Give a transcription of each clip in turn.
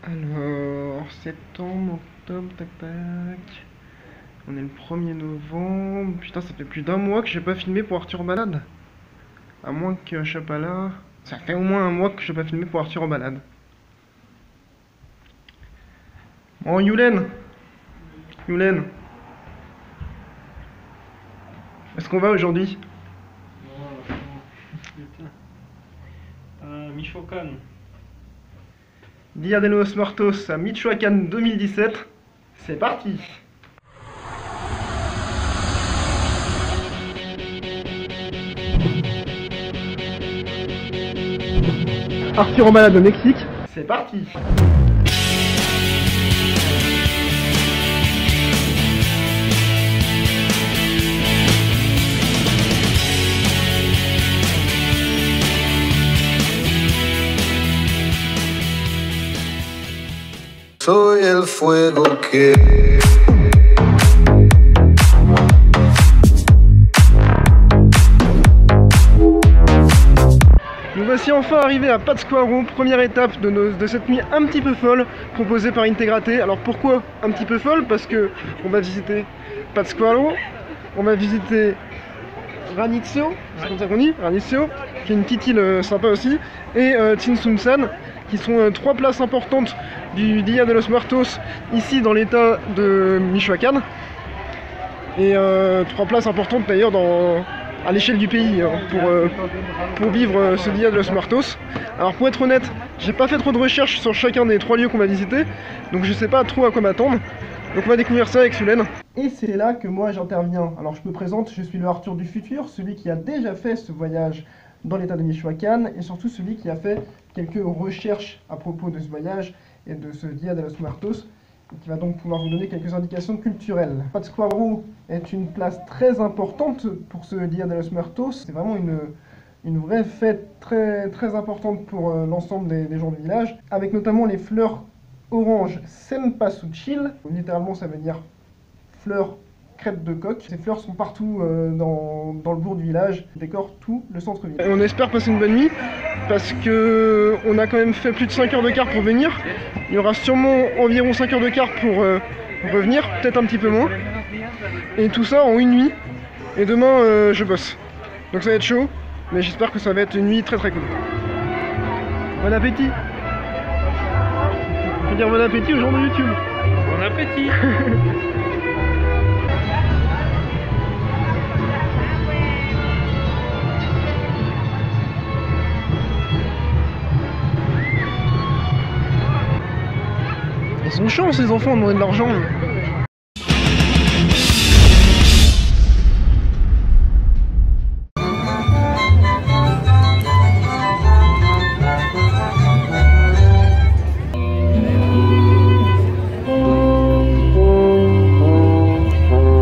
Alors, septembre, octobre, tac tac. On est le 1er novembre. Putain, ça fait plus d'un mois que j'ai pas filmé pour Arthur en balade. À moins que je sois pas là. Ça fait au moins un mois que je n'ai pas filmé pour Arthur en balade. Bon, Yulen. Est-ce qu'on va aujourd'hui? Michoacán. Dia de los Muertos à Michoacán 2017. C'est parti. Arthur en balade au Mexique. C'est parti. Soy el fuego que... Nous voici enfin arrivés à Pátzcuaro, première étape de cette nuit un petit peu folle proposée par Integrate. Alors pourquoi un petit peu folle? Parce que on va visiter Pátzcuaro, on va visiter Ranitzo, c'est comme ça qu'on dit, Ranitzo, qui est une petite île sympa aussi, et Tzintzuntzan, qui sont trois places importantes du Dia de los Muertos ici dans l'état de Michoacán, et trois places importantes d'ailleurs à l'échelle du pays pour vivre ce Dia de los Muertos. Alors pour être honnête, j'ai pas fait trop de recherches sur chacun des trois lieux qu'on va visiter, donc je sais pas trop à quoi m'attendre. Donc on va découvrir ça avec Sulen. Et c'est là que moi j'interviens. Alors je me présente, je suis le Arthur du futur, celui qui a déjà fait ce voyage dans l'état de Michoacán, et surtout celui qui a fait quelques recherches à propos de ce voyage et de ce Dia de los Muertos, et qui va donc pouvoir vous donner quelques indications culturelles. Pátzcuaro est une place très importante pour ce Dia de los Muertos. C'est vraiment une vraie fête très importante pour l'ensemble des gens du village, avec notamment les fleurs orange Cempasúchil. Littéralement ça veut dire fleurs crête de coq. Ces fleurs sont partout dans le bourg du village, décorent tout le centre-ville. On espère passer une bonne nuit, parce que on a quand même fait plus de 5 heures de car pour venir. Il y aura sûrement environ 5 heures de car pour revenir, peut-être un petit peu moins. Et tout ça en une nuit. Et demain je bosse. Donc ça va être chaud, mais j'espère que ça va être une nuit très cool. Bon appétit. Je veux dire bon appétit aux gens de YouTube. Bon appétit. Ils sont chiants ces enfants de demander de l'argent.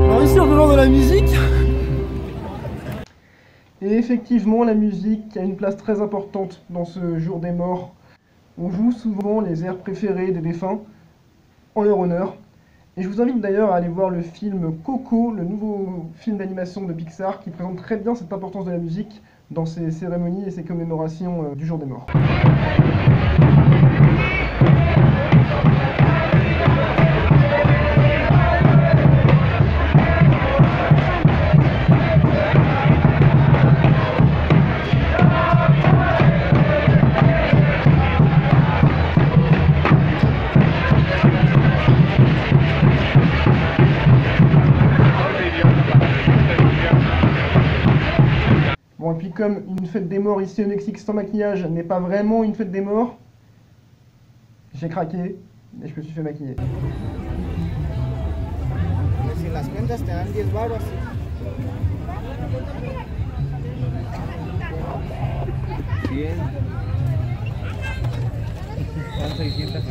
Alors ici on demande de la musique. Et effectivement la musique a une place très importante dans ce jour des morts. On joue souvent les airs préférés des défunts en leur honneur. Et je vous invite d'ailleurs à aller voir le film Coco, le nouveau film d'animation de Pixar, qui présente très bien cette importance de la musique dans ces cérémonies et ces commémorations du jour des morts. Bon, et puis comme une fête des morts ici au Mexique sans maquillage n'est pas vraiment une fête des morts, j'ai craqué et je me suis fait maquiller. Si las cuentas te dan 10 baros. Bien. Son 650.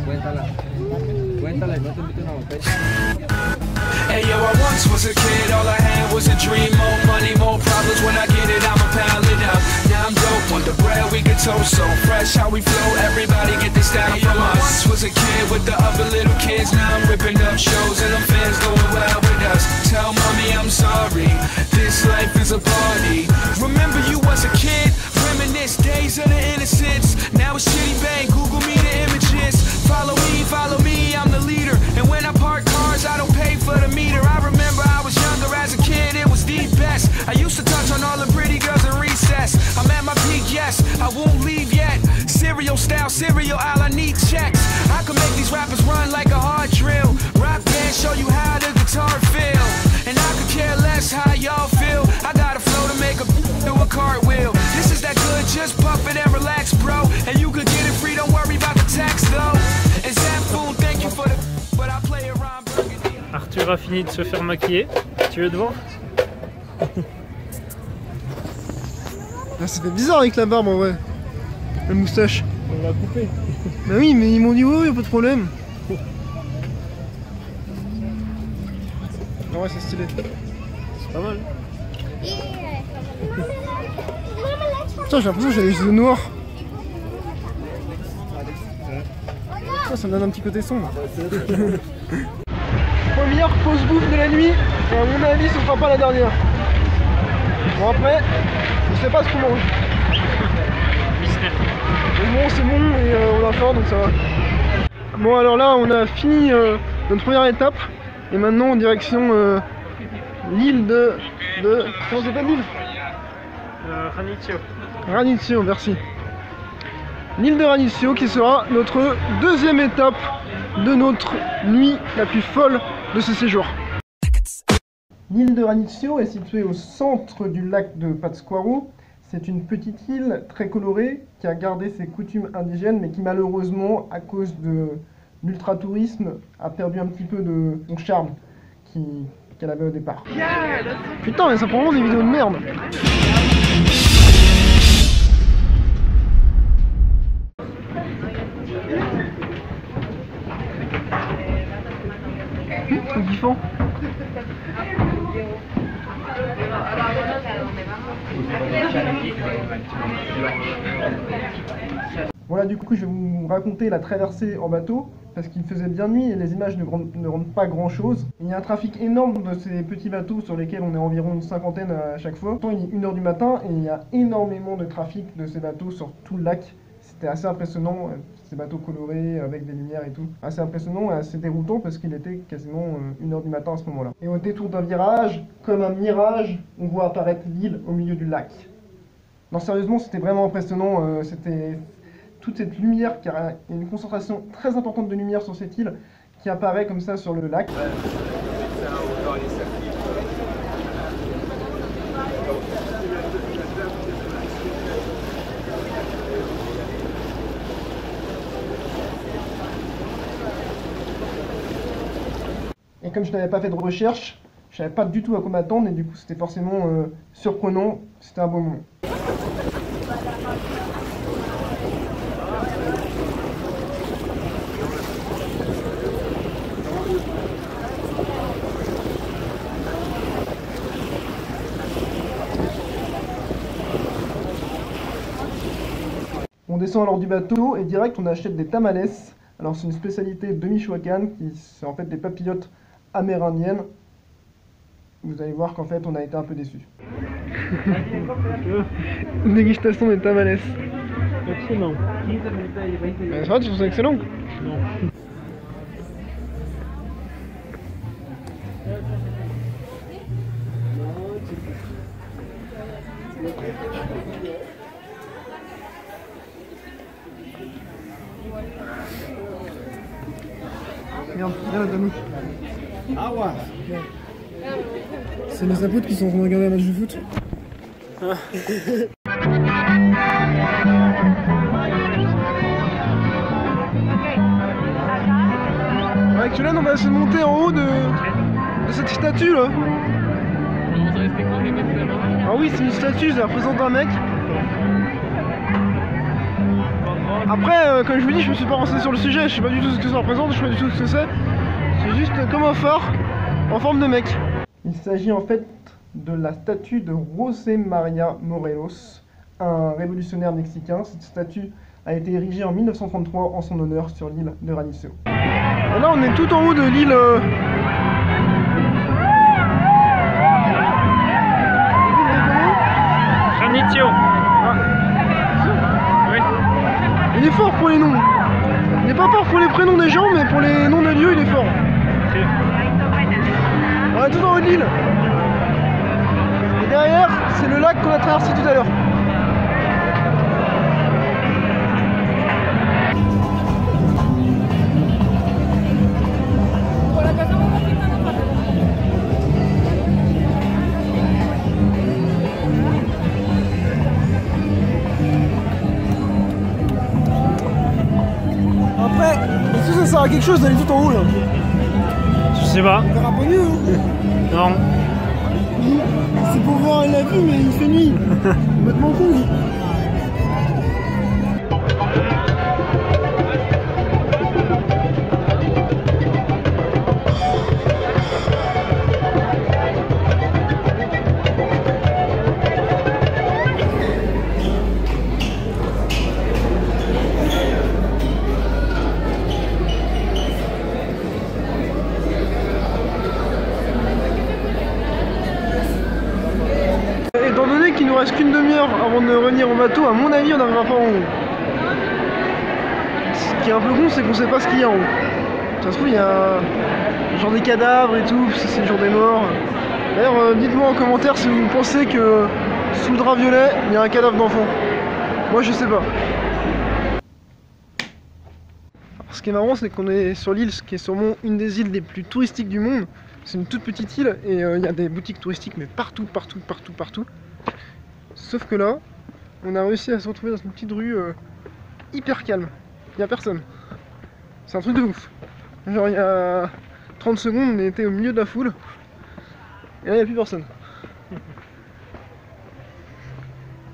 Cuéntala y no te invito a una botella. Hey yo, I once was a kid, all I had was a dream. More money, more problems, when I get it, I'ma pile it up. Now I'm dope on the bread, we get toast so fresh. How we flow, everybody get this style from us. Once was a kid with the other little kids. Now I'm ripping up shows and them fans going wild with us. Tell mommy I'm sorry, this life is a party. Remember you was a kid, reminisce days of the innocence. Now it's shitty bang, Google me the Imperial style cereal, all I need checks. I can make these rappers run like a hard drill. Rock band, show you how the guitar feel. And I could care less how y'all feel. I got a flow to make a do a cartwheel. This is that good, just puff it and relax, bro. And you could get it free, don't worry about the tax though. And Zampoon, thank you for the but I play around Burgundy. Arthur a fini de se faire maquiller. Tu veux te voir? Ah, ça fait bizarre avec la barbe en vrai. La moustache. On l'a coupé. Bah oui, mais ils m'ont dit ouais, y'a pas de problème. Ah ouais, c'est stylé. C'est pas mal. Putain, j'ai l'impression que j'ai les yeux noirs. Ça me donne un petit côté sombre. Première pause bouffe de la nuit. Et à mon avis, ce sera pas la dernière. Bon après, je sais pas ce qu'on mange. Mais bon, c'est bon et on a faim donc ça va. Bon alors là, on a fini notre première étape. Et maintenant en direction l'île de... Comment c'est pas l'île? Ranitio. Ranitio, merci. L'île de Ranitio qui sera notre deuxième étape de notre nuit la plus folle de ce séjour. L'île de Ranitio est située au centre du lac de Pátzcuaro. C'est une petite île très colorée qui a gardé ses coutumes indigènes mais qui malheureusement, à cause de l'ultra-tourisme, a perdu un petit peu de son charme qu'elle avait au départ. Putain mais ça prend vraiment des vidéos de merde. Trop kiffant. Voilà, du coup je vais vous raconter la traversée en bateau parce qu'il faisait bien nuit et les images ne rendent pas grand chose. Il y a un trafic énorme de ces petits bateaux sur lesquels on est environ une cinquantaine à chaque fois. Pourtant il est 1 h du matin et il y a énormément de trafic de ces bateaux sur tout le lac. C'était assez impressionnant, ces bateaux colorés avec des lumières et tout. Assez impressionnant et assez déroutant parce qu'il était quasiment 1 h du matin à ce moment-là. Et au détour d'un virage, comme un mirage, on voit apparaître l'île au milieu du lac. Non sérieusement c'était vraiment impressionnant, c'était toute cette lumière, car il y a une concentration très importante de lumière sur cette île qui apparaît comme ça sur le lac. Et comme je n'avais pas fait de recherche, je savais pas du tout à quoi m'attendre et du coup c'était forcément surprenant, c'était un beau moment. On descend alors du bateau et direct on achète des tamales. Alors c'est une spécialité de Michoacán, c'est en fait des papillotes amérindiennes. Vous allez voir qu'en fait on a été un peu déçus. Une dégustation des tamales. Excellent. C'est vrai, tu trouves ça excellent? Non. Regarde, regarde Dano. C'est mes apôtres qui sont en train de regarder un match de foot. Avec Julian, on va essayer de monter en haut de cette statue là. Ah oui, c'est une statue, ça représente un mec. Après, comme je vous dis, je me suis pas renseigné sur le sujet, je sais pas du tout ce que ça représente, je sais pas du tout ce que c'est. C'est juste comme un phare en forme de mec. Il s'agit en fait de la statue de José María Morelos, un révolutionnaire mexicain. Cette statue a été érigée en 1933 en son honneur sur l'île de Ranitio. Et là on est tout en haut de l'île... Ranitio. Oui. Il est fort pour les noms. Il n'est pas fort pour les prénoms des gens, mais pour les noms de lieux, il est fort. Okay. On est tout en haut de l'île. Et derrière, c'est le lac qu'on a traversé tout à l'heure. sert à quelque chose d'aller tout en haut là. Je sais pas. On verra pas mieux. Non. C'est pour voir la vue, mais il fait nuit. Complètement con. Étant donné qu'il nous reste qu'une demi-heure avant de revenir au bateau, à mon avis on n'arrivera pas en haut. Ce qui est un peu con, c'est qu'on sait pas ce qu'il y a en haut. Ça se trouve il y a genre des cadavres et tout, si c'est le jour des morts. D'ailleurs dites-moi en commentaire si vous pensez que sous le drap violet il y a un cadavre d'enfant. Moi je sais pas. Alors, ce qui est marrant c'est qu'on est sur l'île, qui est sûrement une des îles les plus touristiques du monde. C'est une toute petite île et il y a des boutiques touristiques mais partout. Sauf que là, on a réussi à se retrouver dans une petite rue hyper calme. Il n'y a personne. C'est un truc de ouf. Genre il y a 30 secondes, on était au milieu de la foule. Et là, il n'y a plus personne. Il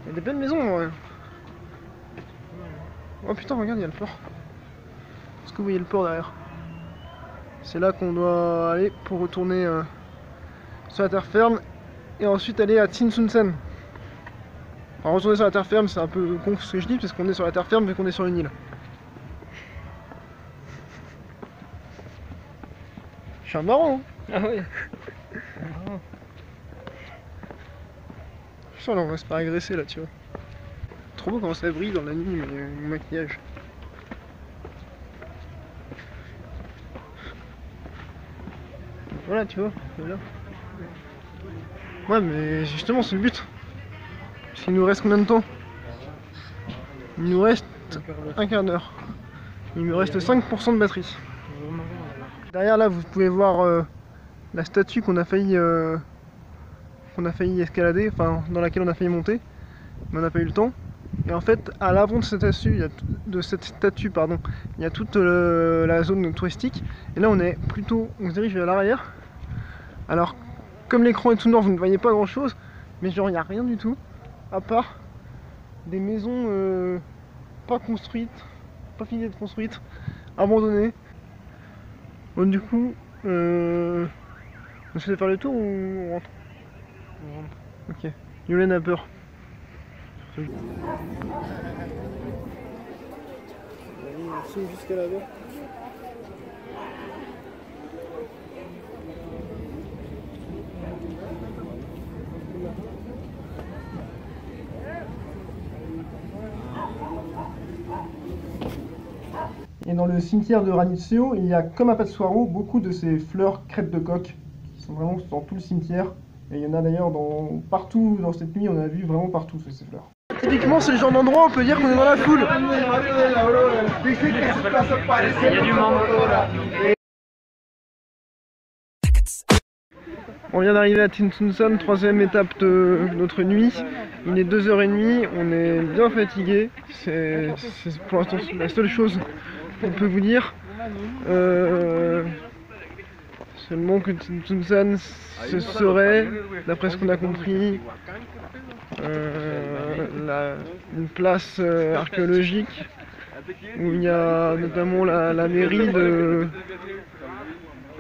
y a des belles maisons en vrai. Oh putain, regarde, il y a le port. Est-ce que vous voyez le port derrière? C'est là qu'on doit aller pour retourner sur la terre ferme et ensuite aller à Tsinsunsen. Alors retourner sur la terre ferme, c'est un peu con ce que je dis parce qu'on est sur la terre ferme vu qu'on est sur une île. Je suis un marrant, hein. Ah oui. Je sens là on va se faire agresser là, tu vois. Trop beau comment ça brille dans la nuit, mon maquillage. Voilà, tu vois, voilà. Ouais, mais justement, c'est le but. Parce qu'il nous reste combien de temps? Il nous reste un quart d'heure. Il me reste 5% de batterie. Derrière là, vous pouvez voir la statue qu'on a failli escalader, enfin dans laquelle on a failli monter, mais on n'a pas eu le temps. Et en fait, à l'avant de cette statue, il y a toute la zone touristique. Et là, on se dirige vers l'arrière. Alors, comme l'écran est tout noir, vous ne voyez pas grand chose, mais genre, il n'y a rien du tout, à part des maisons pas construites, pas finies d'être construites, abandonnées. Bon, du coup, on essaie de faire le tour ou on rentre? On rentre. Ok. Yulen a peur. Jusqu'à là-bas. Et dans le cimetière de Ranitio, il y a, comme à Pátzcuaro, beaucoup de ces fleurs crêpes de coq qui sont vraiment dans tout le cimetière. Et il y en a d'ailleurs partout dans cette nuit, on a vu vraiment partout ces fleurs. Typiquement, c'est le genre d'endroit où on peut dire qu'on est dans la foule. Il y a du monde. On vient d'arriver à Tsinsunsen, troisième étape de notre nuit. Il est 2h30, on est bien fatigué. C'est pour l'instant la seule chose qu'on peut vous dire. Seulement que Tsinsunsen, ce serait, d'après ce qu'on a compris, une place archéologique où il y a notamment la mairie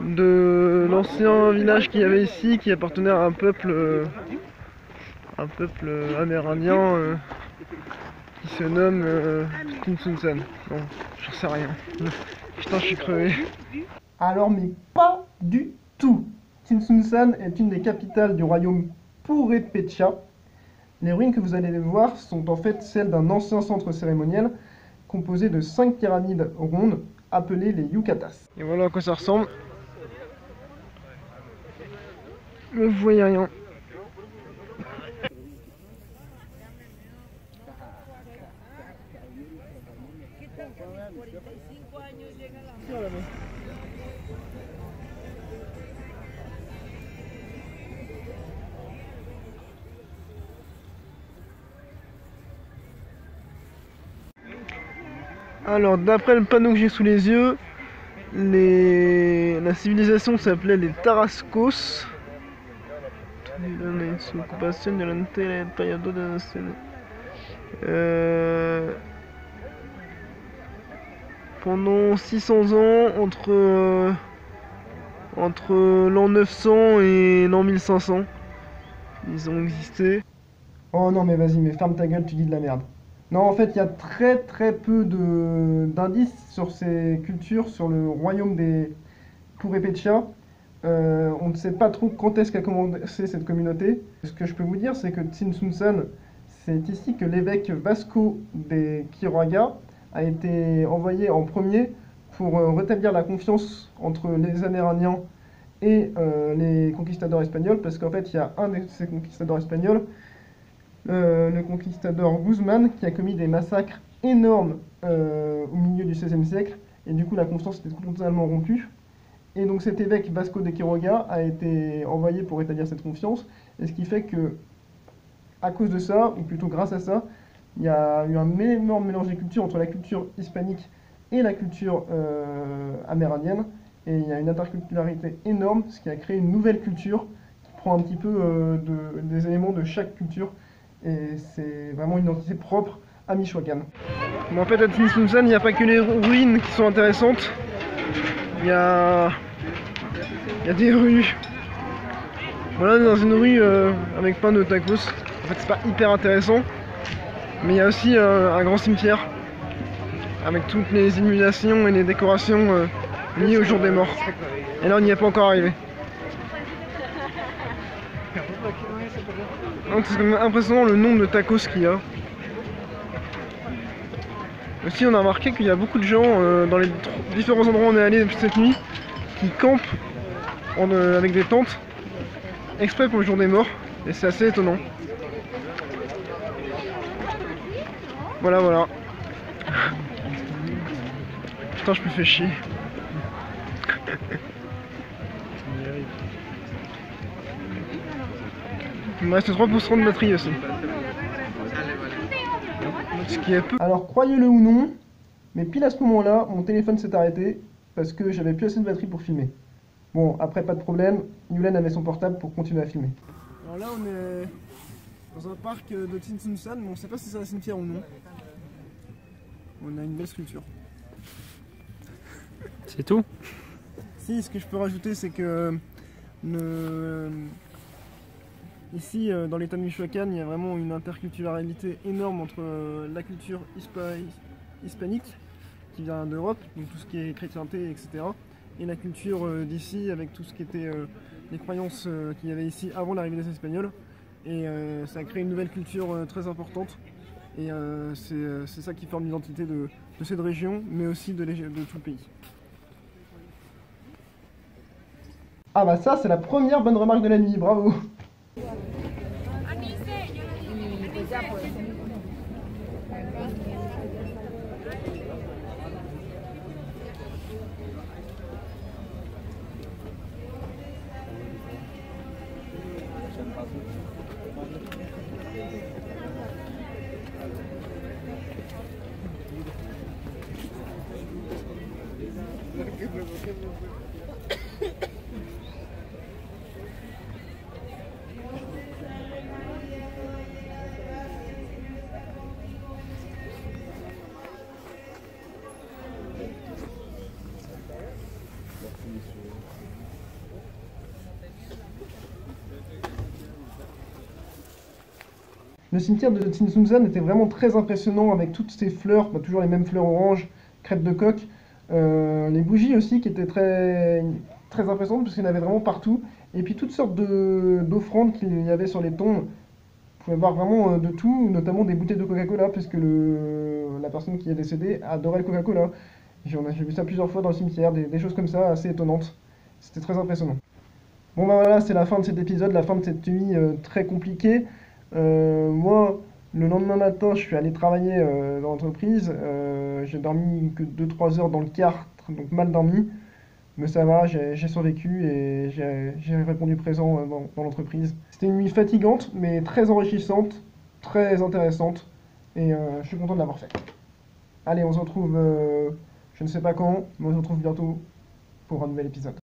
de l'ancien village qu'il y avait ici, qui appartenait à un peuple amérindien qui se nomme Tsinsunsen. Bon, j'en sais rien. Putain, je suis crevé. Alors, mais pas du tout. Tsinsunsen est une des capitales du royaume Purépecha. Les ruines que vous allez voir sont en fait celles d'un ancien centre cérémoniel composé de 5 pyramides rondes appelées les Yucatas. Et voilà à quoi ça ressemble. Vous voyez rien. Alors, d'après le panneau que j'ai sous les yeux, La civilisation s'appelait les Tarascos. Pendant 600 ans, entre l'an 900 et l'an 1500, ils ont existé. Oh non mais vas-y, mais ferme ta gueule, tu dis de la merde. Non, en fait, il y a très peu d'indices sur ces cultures, sur le royaume des Purépecha. On ne sait pas trop quand est-ce qu'a commencé cette communauté. Ce que je peux vous dire, c'est que Tzintzuntzan, c'est ici que l'évêque Vasco de Quiroga a été envoyé en premier pour rétablir la confiance entre les Amérindiens et les conquistadors espagnols, parce qu'en fait, il y a un de ces conquistadors espagnols, le conquistador Guzman, qui a commis des massacres énormes au milieu du XVIe siècle, et du coup la confiance était totalement rompue. Et donc cet évêque Vasco de Quiroga a été envoyé pour rétablir cette confiance, et ce qui fait que, à cause de ça, ou plutôt grâce à ça, il y a eu un énorme mélange des cultures entre la culture hispanique et la culture amérindienne, et il y a une interculturalité énorme, ce qui a créé une nouvelle culture qui prend un petit peu des éléments de chaque culture, et c'est vraiment une identité propre à Michoacán. Mais en fait, à Tzintzuntzan, il n'y a pas que les ruines qui sont intéressantes, il y a des rues. Voilà, dans une rue avec plein de tacos. En fait, c'est pas hyper intéressant, mais il y a aussi un grand cimetière avec toutes les illuminations et les décorations liées au jour des morts. Et là, on n'y est pas encore arrivé. C'est quand même impressionnant le nombre de tacos qu'il y a. Aussi, on a remarqué qu'il y a beaucoup de gens dans les différents endroits où on est allé depuis cette nuit qui campent avec des tentes exprès pour le jour des morts, et c'est assez étonnant. Voilà. Putain, je me fais chier. Il me reste 3% de batterie aussi. Ce qui est peu. Alors croyez-le ou non, mais pile à ce moment-là, mon téléphone s'est arrêté parce que j'avais plus assez de batterie pour filmer. Bon, après pas de problème, Yulen avait son portable pour continuer à filmer. Alors là on est dans un parc de Tzintzuntzan, mais on sait pas si c'est un cimetière ou non. On a une belle sculpture. C'est tout? Si, ce que je peux rajouter, c'est que ici, dans l'état de Michoacán, il y a vraiment une interculturalité énorme entre la culture hispanique, qui vient d'Europe, donc tout ce qui est chrétienté, etc., et la culture d'ici, avec tout ce qui était les croyances qu'il y avait ici avant l'arrivée des Espagnols. Et ça a créé une nouvelle culture très importante. Et c'est ça qui forme l'identité de cette région, mais aussi de tout le pays. Ah bah ça, c'est la première bonne remarque de la nuit, bravo! Le cimetière de Tzintzuntzan était vraiment très impressionnant avec toutes ces fleurs, toujours les mêmes fleurs oranges, crêpes de coq. Les bougies aussi qui étaient très impressionnantes parce qu'il y en avait vraiment partout. Et puis toutes sortes d'offrandes qu'il y avait sur les tombes. Vous pouvez voir vraiment de tout, notamment des bouteilles de Coca-Cola, puisque la personne qui est décédée adorait le Coca-Cola. J'ai vu ça plusieurs fois dans le cimetière, des choses comme ça assez étonnantes. C'était très impressionnant. Bon bah voilà, c'est la fin de cet épisode, la fin de cette nuit très compliquée. Moi, le lendemain matin, je suis allé travailler dans l'entreprise. J'ai dormi que 2-3 heures dans le car, donc mal dormi. Mais ça va, j'ai survécu et j'ai répondu présent dans l'entreprise. C'était une nuit fatigante, mais très enrichissante, très intéressante. Et je suis content de l'avoir fait. Allez, on se retrouve, je ne sais pas quand, mais on se retrouve bientôt pour un nouvel épisode.